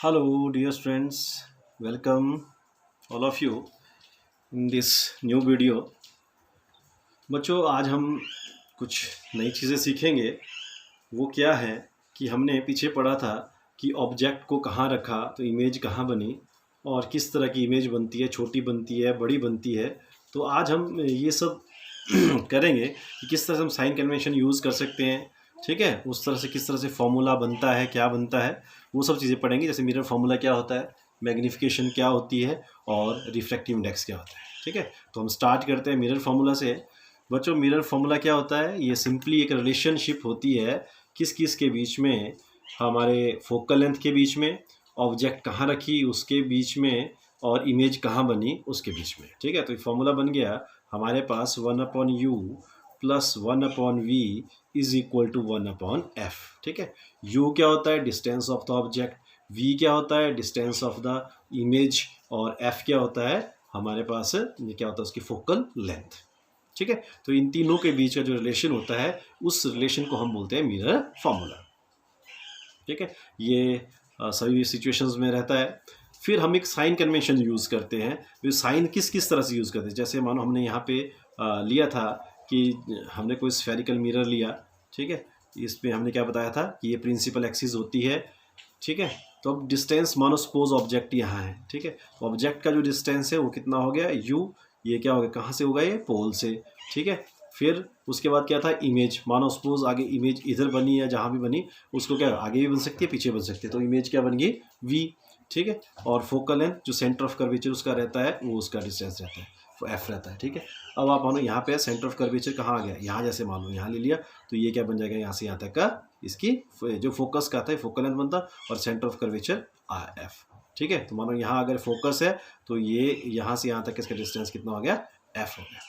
Hello, dear friends. Welcome all of you in this new video. बच्चों आज हम कुछ नई चीज़ें सीखेंगे। वो क्या है कि हमने पीछे पढ़ा था कि ऑब्जेक्ट को कहाँ रखा तो इमेज कहाँ बनी और किस तरह की इमेज बनती है, छोटी बनती है, बड़ी बनती है। तो आज हम ये सब करेंगे कि किस तरह से हम साइन कन्वेंशन यूज़ कर सकते हैं। ठीक है, उस तरह से किस तरह से फॉर्मूला बनता है, क्या बनता है, वो सब चीज़ें पढ़ेंगे। जैसे मिरर फार्मूला क्या होता है, मैग्नीफिकेशन क्या होती है और रिफ्रैक्टिव इंडेक्स क्या होता है। ठीक है, तो हम स्टार्ट करते हैं मिरर फार्मूला से। बच्चों मिरर फार्मूला क्या होता है, ये सिंपली एक रिलेशनशिप होती है किस किस के बीच में, हमारे फोकल लेंथ के बीच में, ऑब्जेक्ट कहाँ रखी उसके बीच में, और इमेज कहाँ बनी उसके बीच में। ठीक है, तो ये फॉर्मूला बन गया हमारे पास 1/u plus 1/v is equal to 1/f। ठीक है, u क्या होता है, distance of the object, v क्या होता है, डिस्टेंस ऑफ द इमेज, और f क्या होता है हमारे पास, ये क्या होता है उसकी फोकल लेंथ। ठीक है, तो इन तीनों के बीच का जो रिलेशन होता है उस रिलेशन को हम बोलते हैं मिरर फार्मूला। ठीक है, ये सभी सिचुएशंस में रहता है। फिर हम एक साइन कन्वेंशन यूज़ करते हैं। तो साइन किस किस तरह से यूज़ करते हैं, जैसे मानो हमने यहाँ पे लिया था कि हमने कोई स्फेरिकल मिरर लिया। ठीक है, इसमें हमने क्या बताया था कि ये प्रिंसिपल एक्सिस होती है। ठीक है, तो अब डिस्टेंस मानो सपोज ऑब्जेक्ट यहाँ है। ठीक है, ऑब्जेक्ट का जो डिस्टेंस है वो कितना हो गया u, ये क्या हो गया, कहाँ से होगा, ये पोल से। ठीक है, फिर उसके बाद क्या था, इमेज, मानो सपोज आगे इमेज इधर बनी या जहाँ भी बनी उसको क्या आगे भी बन सकती है, पीछे बन सकती है, तो इमेज क्या बन गई v। ठीक है, और फोकल लेंथ जो सेंटर ऑफ कर्वेचर उसका रहता है वो उसका डिस्टेंस रहता है, वो f रहता है। ठीक है, अब आप मानो यहाँ पे सेंटर ऑफ कर्वेचर कहाँ आ गया, यहाँ जैसे मान लो यहाँ ले लिया, तो ये क्या बन जाएगा, यहाँ से यहाँ तक का इसकी जो फोकस का था फोकल लेंथ बनता, और सेंटर ऑफ कर्वेचर f। ठीक है, तो मानो यहाँ अगर फोकस है तो ये यहाँ से यहाँ तक इसका डिस्टेंस कितना हो गया, f हो गया।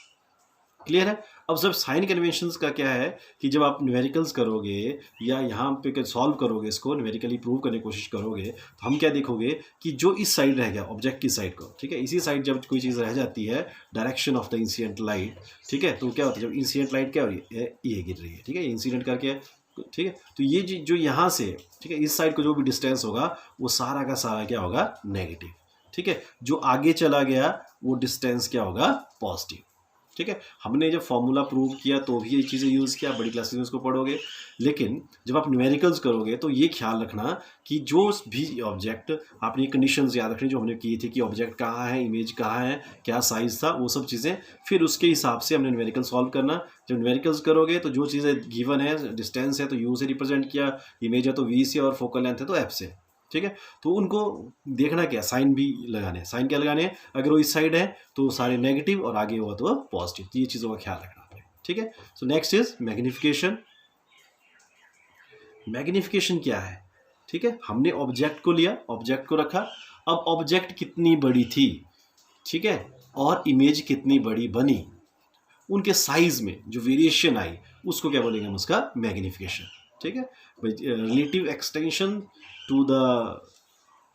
क्लियर है। अब जब साइन कन्वेंशंस का क्या है कि जब आप न्यूमेरिकल्स करोगे या यहाँ पे सॉल्व करोगे, इसको न्यूमेरिकली प्रूव करने की कोशिश करोगे, तो हम क्या देखोगे कि जो इस साइड रह गया ऑब्जेक्ट की साइड को, ठीक है, इसी साइड जब कोई चीज़ रह जाती है direction of the incident light, ठीक है, तो क्या होता है जब इंसिडेंट लाइट क्या हो रही है, ये गिर रही है। ठीक है, इंसिडेंट करके, ठीक है, तो ये जो यहाँ से, ठीक है, इस साइड को जो भी डिस्टेंस होगा वो सारा का सारा क्या होगा, नेगेटिव। ठीक है, जो आगे चला गया वो डिस्टेंस क्या होगा, पॉजिटिव। ठीक है, हमने जब फॉर्मूला प्रूव किया तो भी ये चीज़ें यूज़ किया, बड़ी क्लासेस में उसको पढ़ोगे, लेकिन जब आप न्यूमेरिकल्स करोगे तो ये ख्याल रखना कि जो भी ऑब्जेक्ट, आपने कंडीशंस याद रखनी जो हमने की थी कि ऑब्जेक्ट कहाँ है, इमेज कहाँ है, क्या साइज़ था, वो सब चीज़ें, फिर उसके हिसाब से हमने न्यूमेरिकल सॉल्व करना। जब न्यूमेरिकल्स करोगे तो जो चीज़ें गिवन है, डिस्टेंस है तो यू से रिप्रेजेंट किया, इमेज है तो वी से, और फोकल लेंथ है तो एफ से। ठीक है, तो उनको देखना क्या, साइन भी लगाने हैं। साइन क्या लगाने हैं, अगर वो इस साइड है तो सारे नेगेटिव और आगे हुआ तो पॉजिटिव, तो ये चीज़ों का ख्याल रखना आपने। ठीक है, so next is magnification. Magnification क्या है, ठीक है, हमने ऑब्जेक्ट को लिया, ऑब्जेक्ट को रखा, अब ऑब्जेक्ट कितनी बड़ी थी, ठीक है, और इमेज कितनी बड़ी बनी, उनके साइज में जो वेरिएशन आई उसको क्या बोलेंगे हम, उसका मैग्निफिकेशन। ठीक है, relative extension to the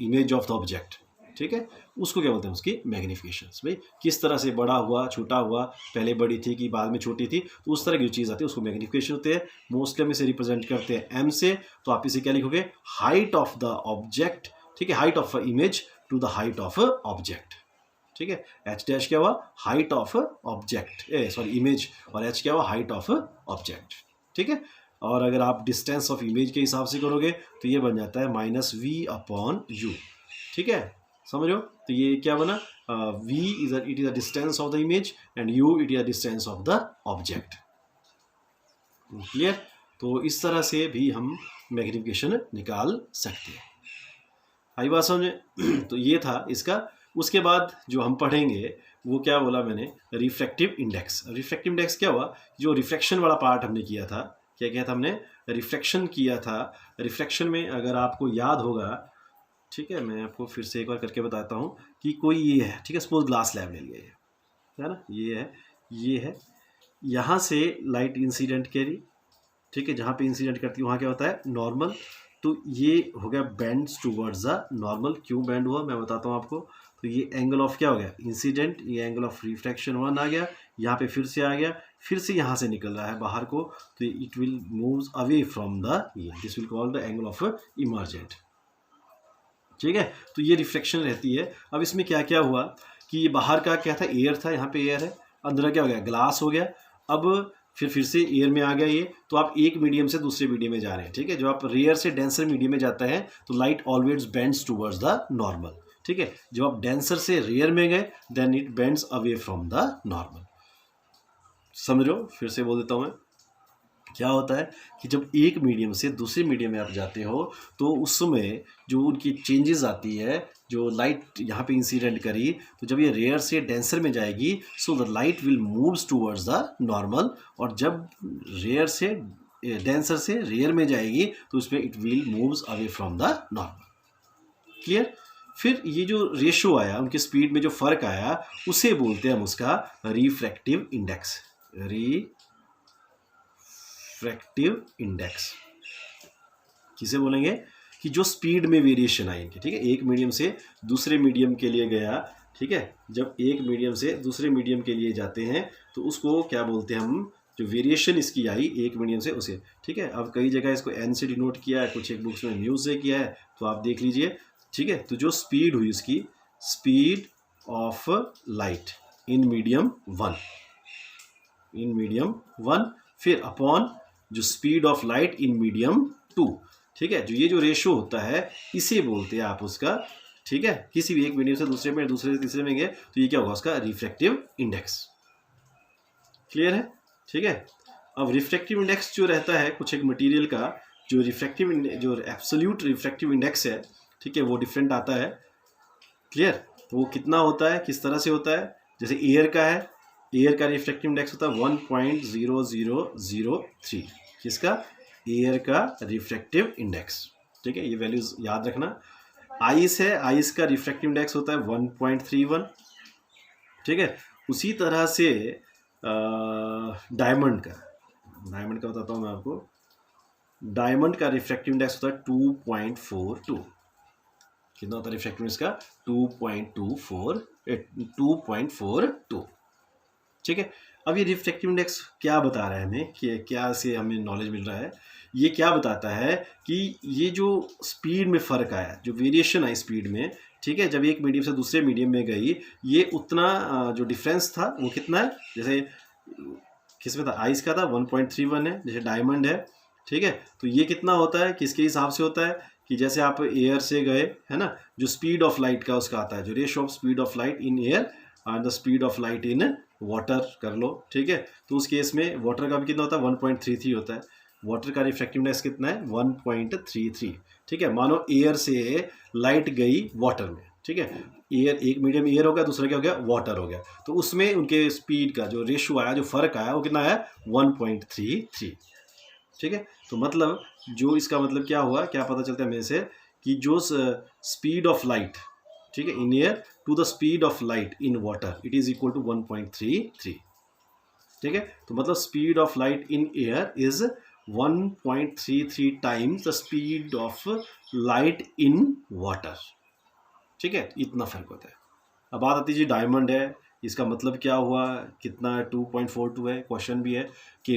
image of the object, ठीक है, उसको क्या बोलते हैं, उसकी मैग्निफिकेशन। भाई किस तरह से बड़ा हुआ, छोटा हुआ, पहले बड़ी थी कि बाद में छोटी थी, तो उस तरह की जो चीज़ आती है उसको मैग्निफिकेशन होते हैं। मोस्टली हम इसे रिप्रेजेंट करते हैं एम से, तो आप इसे क्या लिखोगे, हाइट ऑफ द ऑब्जेक्ट। ठीक है, height of image to the height of object. ठीक है, एच डैश क्या हुआ, height of object, sorry image, और एच क्या हुआ, हाइट ऑफ ऑब्जेक्ट। ठीक है, और अगर आप डिस्टेंस ऑफ इमेज के हिसाब से करोगे तो ये बन जाता है -v/u। ठीक है, समझ लो, तो ये क्या बना, v it is the distance of the image and u it is the distance of the object. Clear, तो इस तरह से भी हम मैग्निफिकेशन निकाल सकते हैं। आई बात समझे। तो ये था इसका। उसके बाद जो हम पढ़ेंगे वो क्या बोला मैंने, रिफ्रैक्टिव इंडेक्स। रिफ्रैक्टिव इंडेक्स क्या हुआ, जो रिफ्रैक्शन वाला पार्ट हमने किया था, क्या किया था हमने, रिफ्रैक्शन किया था। रिफ्रैक्शन में अगर आपको याद होगा, ठीक है, मैं आपको फिर से एक बार करके बताता हूँ कि कोई ये है, ठीक है, सपोज ग्लास स्लैब ले लिया है ना, ये है, यहाँ से लाइट इंसिडेंट करी, ठीक है, जहाँ पे इंसिडेंट करती है वहाँ क्या होता है, नॉर्मल। तो ये हो गया बेंड टूवर्ड्स द नॉर्मल। क्यों बेंड हुआ मैं बताता हूँ आपको। तो ये एंगल ऑफ क्या हो गया, इंसिडेंट, ये एंगल ऑफ रिफ्रैक्शन 1 आ गया, यहाँ पे फिर से आ गया, फिर से यहाँ से निकल रहा है बाहर को, तो it will moves away from the, this will call the angle of emergent. ठीक है, तो ये रिफ्लेक्शन रहती है। अब इसमें क्या क्या हुआ कि ये बाहर का क्या था, एयर था, यहाँ पे एयर है, अंदर क्या हो गया, ग्लास हो गया। अब फिर से एयर में आ गया ये, तो आप एक मीडियम से दूसरे मीडियम में जा रहे हैं। ठीक है, जब आप रेयर से डेंसर मीडियम में जाता है तो light always bends towards the normal. ठीक है, जब आप डेंसर से रेयर में गए then it bends away from the normal. समझो, फिर से बोल देता हूँ मैं। क्या होता है कि जब एक मीडियम से दूसरे मीडियम में आप जाते हो तो उस समय जो उनकी चेंजेस आती है, जो लाइट यहाँ पे इंसिडेंट करी, तो जब ये रेयर से डेंसर में जाएगी so the light will moves towards the normal, और जब रेयर से डेंसर से रेयर में जाएगी तो उसमें it will moves away from the normal. Clear? फिर ये जो रेशो आया, उनके स्पीड में जो फर्क आया, उसे बोलते हैं हम उसका रिफ्रैक्टिव इंडेक्स। रिफ्रैक्टिव इंडेक्स किसे बोलेंगे कि जो स्पीड में वेरिएशन आई इनकी। ठीक है, एक मीडियम से दूसरे मीडियम के लिए गया। ठीक है, जब एक मीडियम से दूसरे मीडियम के लिए जाते हैं तो उसको क्या बोलते हैं हम, जो वेरिएशन इसकी आई एक मीडियम से उसे। ठीक है, अब कई जगह इसको एन से डिनोट किया है, कुछ एक बुक्स में म्यू से किया है, तो आप देख लीजिए। ठीक है, तो जो स्पीड हुई उसकी, speed of light in medium one, in medium one, फिर अपॉन जो speed of light in medium two. ठीक है, जो ये जो रेशो होता है इसे बोलते हैं आप उसका, ठीक है, किसी भी एक मीडियम से दूसरे में, दूसरे से तीसरे में गए तो ये क्या होगा, उसका रिफ्रैक्टिव इंडेक्स। क्लियर है? ठीक है, अब रिफ्रैक्टिव इंडेक्स जो रहता है कुछ एक मटेरियल का, जो रिफ्रैक्टिव जो एब्सोल्यूट रिफ्रैक्टिव इंडेक्स है, ठीक है, वो डिफरेंट आता है। क्लियर? तो वो कितना होता है, किस तरह से होता है, जैसे एयर का है, एयर का रिफ्रैक्टिव इंडेक्स होता है 1.0003। किसका? एयर का रिफ्रैक्टिव इंडेक्स। ठीक है, ये वैल्यूज याद रखना। आइस है, आइस का रिफ्रैक्टिव इंडेक्स होता है 1.31। ठीक है, उसी तरह से डायमंड का बताता हूँ मैं आपको। डायमंड का रिफ्रैक्टिव इंडेक्स होता है 2.42। कितना होता है रिफ्रैक्टिव इंडेक्स का? 2.42। ठीक है, अब ये रिफ्रैक्टिव इंडेक्स क्या बता रहा है हमें, कि क्या से हमें नॉलेज मिल रहा है? ये क्या बताता है कि ये जो स्पीड में फ़र्क आया, जो वेरिएशन आई स्पीड में, ठीक है, जब एक मीडियम से दूसरे मीडियम में गई, ये उतना जो डिफरेंस था वो कितना है, जैसे किस में था, आइस का था 1.31 है, जैसे डायमंड है। ठीक है, तो ये कितना होता है, किसके हिसाब से होता है कि जैसे आप एयर से गए, है ना, जो स्पीड ऑफ लाइट का उसका आता है, जो ratio of speed of light in air and the speed of light in water कर लो। ठीक है, तो उस केस में वाटर का भी कितना होता है, 1.33 होता है। वाटर का रिफ्रैक्टिव इंडेक्स कितना है, 1.33। ठीक है, मानो एयर से लाइट गई वाटर में। ठीक है, एयर, एक मीडियम एयर हो गया, दूसरा क्या हो गया, वाटर हो गया, तो उसमें उनके स्पीड का जो रेशियो आया, जो फर्क आया, वो कितना है, 1.33। ठीक है, तो मतलब जो इसका मतलब क्या हुआ, क्या पता चलता है मेरे से, कि जो स्पीड ऑफ लाइट, ठीक है, in air to the speed of light in water, it is equal to 1.33। ठीक है, तो मतलब speed of light in air is 1.33 times the speed of light in water. ठीक है, इतना फर्क होता है। अब बात आती है जी डायमंड है, इसका मतलब क्या हुआ, कितना है, 2.42 है। क्वेश्चन भी है कि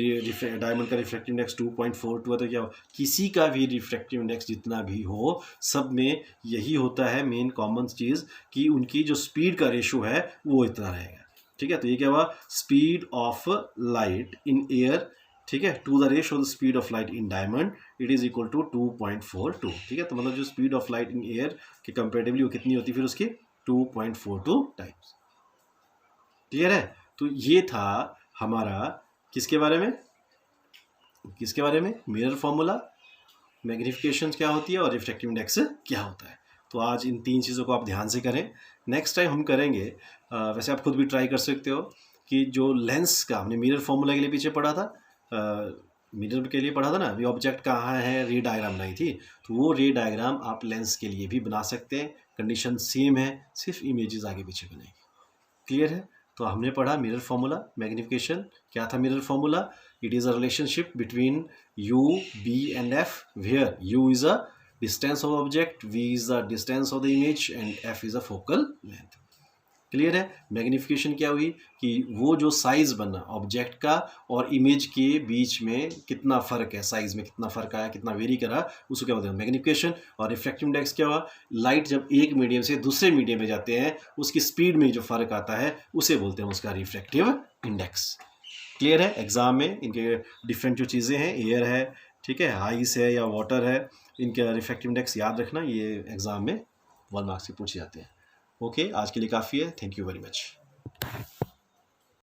डायमंड का रिफ्रैक्टिव इंडेक्स 2.42 है, तो क्या हुआ, किसी का भी रिफ्रैक्टिव इंडेक्स जितना भी हो, सब में यही होता है मेन कॉमन चीज़, कि उनकी जो स्पीड का रेशो है वो इतना रहेगा। ठीक है, तो ये क्या हुआ, speed of light in air, ठीक है, to the ratio of the speed of light in diamond, it is equal to 2.42। ठीक है, तो मतलब जो speed of light in air के कंपेरेटिवली वो कितनी होती है फिर उसकी, 2.42 टाइम्स। क्लियर है? तो ये था हमारा किसके बारे में, मिरर फॉर्मूला, मैग्निफिकेशन क्या होती है और रिफ्रैक्टिव इंडेक्स क्या होता है। तो आज इन तीन चीज़ों को आप ध्यान से करें। नेक्स्ट टाइम हम करेंगे, वैसे आप खुद भी ट्राई कर सकते हो, कि जो लेंस का हमने मिरर फॉर्मूला के लिए पीछे पढ़ा था, मिरर के लिए पढ़ा था ना, अभी ऑब्जेक्ट कहाँ है, रे डायग्राम बनाई थी, तो वो रे डायग्राम आप लेंस के लिए भी बना सकते हैं। कंडीशन सेम है, सिर्फ इमेजेस आगे पीछे बनेगी। क्लियर है? तो हमने पढ़ा मिरर फॉर्मूला, मैग्निफिकेशन क्या था mirror formula, it is a relationship between u, b and f, where u is a distance of object, v is the distance of the image and f is a focal length. Clear है। Magnification क्या हुई कि वो जो size बना object का और image के बीच में कितना फ़र्क है, साइज़ में कितना फ़र्क आया, कितना वेरी करा, उसको क्या बोलते हैं मैग्नीफिकेशन। और रिफ्रैक्टिव इंडेक्स क्या हुआ, लाइट जब एक मीडियम से दूसरे मीडियम में जाते हैं उसकी स्पीड में जो फ़र्क आता है उसे बोलते हैं उसका रिफ्रैक्टिव इंडेक्स। क्लियर है। एग्जाम में इनके डिफरेंट जो चीज़ें हैं, एयर है, ठीक है, आइस है या वाटर है, इनका रिफ्रैक्टिव इंडेक्स याद रखना, ये एग्जाम में 1 मार्क्स से पूछे जाते हैं। ओके, आज के लिए काफ़ी है। Thank you very much.